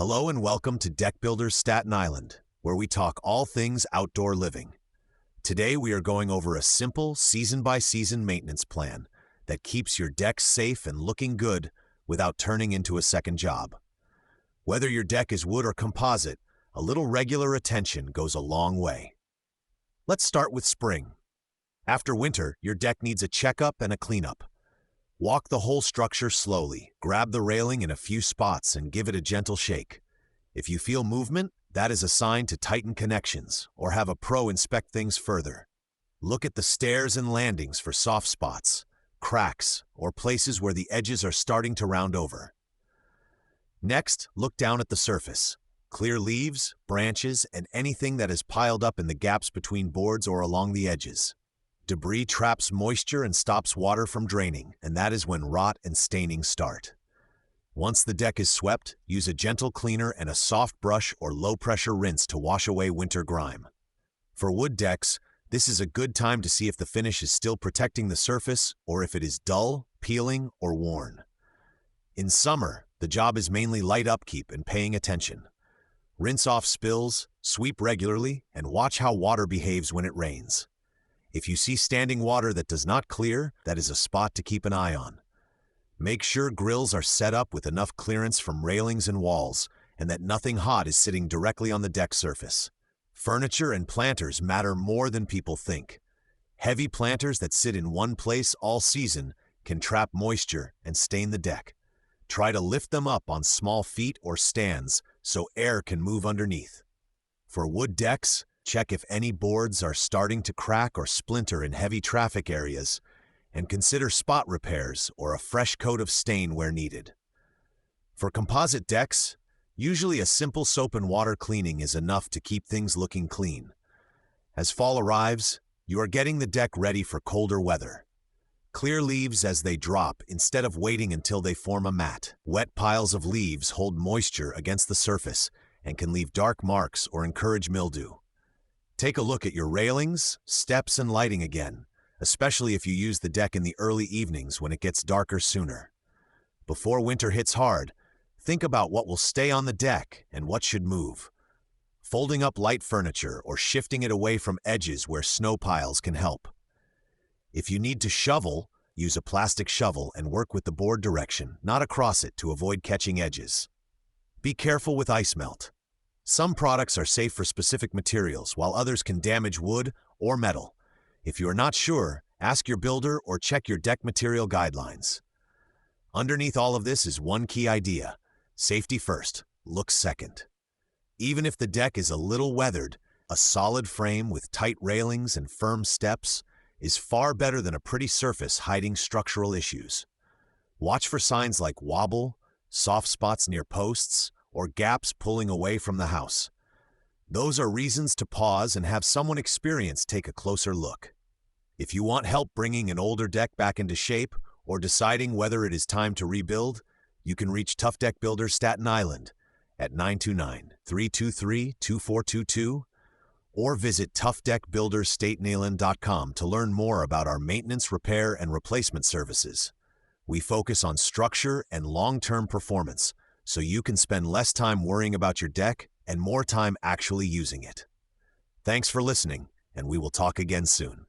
Hello and welcome to Deck Builders Staten Island, where we talk all things outdoor living. Today we are going over a simple season-by-season maintenance plan that keeps your deck safe and looking good without turning into a second job. Whether your deck is wood or composite, a little regular attention goes a long way. Let's start with spring. After winter, your deck needs a checkup and a cleanup. Walk the whole structure slowly, grab the railing in a few spots and give it a gentle shake. If you feel movement, that is a sign to tighten connections or have a pro inspect things further. Look at the stairs and landings for soft spots, cracks, or places where the edges are starting to round over. Next, look down at the surface. Clear leaves, branches, and anything that is piled up in the gaps between boards or along the edges. Debris traps moisture and stops water from draining, and that is when rot and staining start. Once the deck is swept, use a gentle cleaner and a soft brush or low-pressure rinse to wash away winter grime. For wood decks, this is a good time to see if the finish is still protecting the surface or if it is dull, peeling, or worn. In summer, the job is mainly light upkeep and paying attention. Rinse off spills, sweep regularly, and watch how water behaves when it rains. If you see standing water that does not clear, that is a spot to keep an eye on. Make sure grills are set up with enough clearance from railings and walls, and that nothing hot is sitting directly on the deck surface. Furniture and planters matter more than people think. Heavy planters that sit in one place all season can trap moisture and stain the deck. Try to lift them up on small feet or stands so air can move underneath. For wood decks, check if any boards are starting to crack or splinter in heavy traffic areas, and consider spot repairs or a fresh coat of stain where needed. For composite decks, usually a simple soap and water cleaning is enough to keep things looking clean. As fall arrives, you are getting the deck ready for colder weather. Clear leaves as they drop instead of waiting until they form a mat. Wet piles of leaves hold moisture against the surface and can leave dark marks or encourage mildew. Take a look at your railings, steps, and lighting again, especially if you use the deck in the early evenings when it gets darker sooner. Before winter hits hard, think about what will stay on the deck and what should move. Folding up light furniture or shifting it away from edges where snow piles can help. If you need to shovel, use a plastic shovel and work with the board direction, not across it, to avoid catching edges. Be careful with ice melt. Some products are safe for specific materials, while others can damage wood or metal. If you are not sure, ask your builder or check your deck material guidelines. Underneath all of this is one key idea: safety first, looks second. Even if the deck is a little weathered, a solid frame with tight railings and firm steps is far better than a pretty surface hiding structural issues. Watch for signs like wobble, soft spots near posts, or gaps pulling away from the house. Those are reasons to pause and have someone experienced take a closer look. If you want help bringing an older deck back into shape or deciding whether it is time to rebuild, you can reach Tough Deck Builders Staten Island at 929-323-2422 or visit toughdeckbuildersstatenisland.com to learn more about our maintenance, repair, and replacement services. We focus on structure and long-term performance, so you can spend less time worrying about your deck and more time actually using it. Thanks for listening, and we will talk again soon.